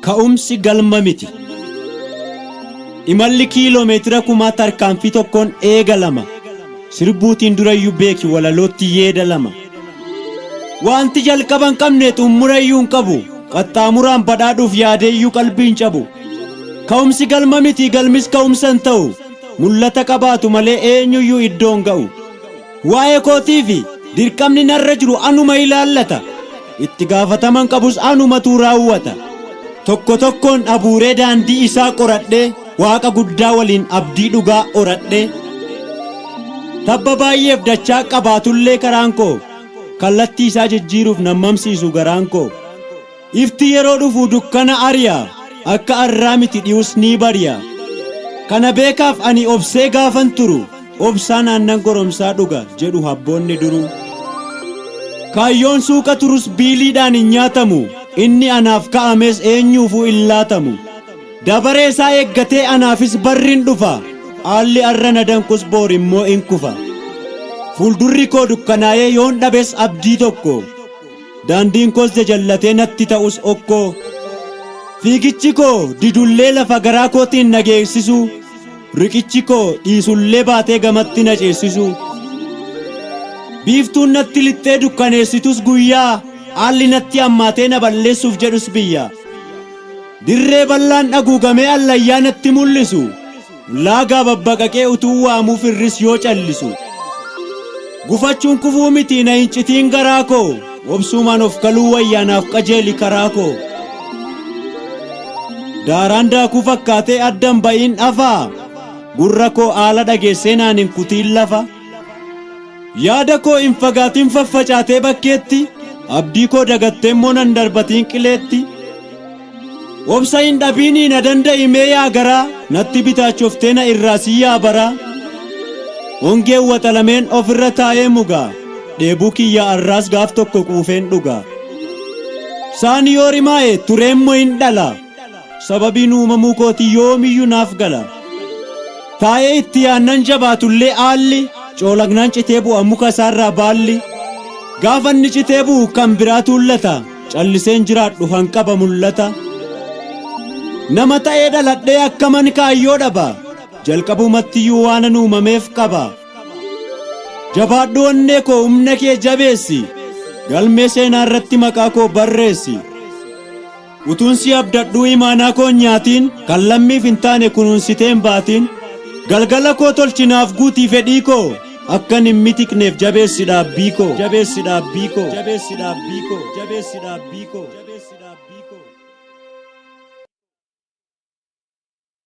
Ka'umsi galma miti. Imalli kiiloomeetira 1000 tarkaanfii tokkoon eegalama. Sirbuutiin durayyuu beeki walalootti yeedalama. Wanti jalqaban qabne xumurayyuu hin qabu. Qaxxaamuraan badhaadhuuf yaadeeyyuu qalbiin cabu. Ka'umsi galma miti, galmis ka'umsan ta'u. Mul'ata qabaatu malee eenyuyyuu iddoon ga'u. Waa'ee kootiifi dirqamni narra jiru anuma ilaallata. Itti gaafataman qabus anumatu raawwata. Tokko tokkoon abuuree daandii isaa qoradhee waaqa guddaa waliin abdii dhugaa oradhee. Tabba baay'eef dachaa qabaatullee karaan koo kallattii isaa jijjiiruuf nammamsiisu garaan koo. Ifti yeroo dhufu dukkana ari'a akka arraa miti dhi'us ni bari'a. Kana beekaaf ani obsee gaafan turu obsaan aannan goromsaa dhuga jedhu habboonni duruu. Kaayyoon suuqa turus biiliidhaan hin nyaatamu. Inni anaaf ka'ames eenyuufuu hin laatamu. Dabaree isaa eeggatee anaafis barriin dhufa. Haalli arra na danqus boor immoo in kufa. Fuuldurri koo dukkanaa'ee yoon dhabes abdii tokko. Daandiin koos jajallatee natti ta'us okkoo. Fiigichi koo didullee lafa garaa kootiin na geessisu. Riqichi koo dhiisullee baatee gamatti na ceessisu. Biiftuun natti lixxee dukkaneessitus guyyaa. Haalli natti hammaatee na balleessuuf jedhus biyya. Dirree bal'aan dhaguugamee allayyaa natti mul'isu. Laagaa babbaqaqee utuu waamuuf irris yoo callisu. Gufachuun kufuu miti na hin citiin garaa koo. Obsuumaan of kaluu wayyaanaaf qajeeli karaa koo. Daaraan daakuu fakkaatee addan ba'iin dhafaa. Gurra koo haala dhageessee naan hin kutiin lafa. Yaada koo hin fagaatiin faffacaatee bakkeetti. Abdii koo dagattee immoo nan darbatiin qileetti. Obsa hin dhabiinii na danda'imee yaa garaa. Natti bitaachoftee na irraasii yaa baraa. Hongeen waxalameen ofirra taa'ee mugaa. Dheebuu kiyya arraas gaaf tokko quufeen dhugaa. Saani yoo rimaa'e tureemmoo hin dhala. Sababiin uumamuu kootii yoomiyyuu naaf gala. Taa'ee itti yaannan jabaatullee haalli. Coolagnaan citee bu'a muka isaarraa baalli. Gaafa inni citee bu'u kan biraa tuullata. Calliseen jiraadhu hanqaba mul'ata. Nama ta'ee dhaladhee akkaman kaayyoo dhaba. Jalqabumattiyyuu waanan uumameef qaba. Jabaadhu onnee koo humna kee jabeessi. Galmee seenaa irratti maqaa koo barreessi. Utuun si abdadhuu imaanaa koo nyaatiin. Kan lammiif hin taane kunuunsiteen baatiin. Galgala koo tolchinaaf guutii fedhii koo. Akkan hin mitiqneef jabeessi dhaabbii koo. Jabeessi dhaabbii koo. Jabeessi dhaabbii koo. Jabeessi dhaabbii koo. Jabeessi dhaabbii koo.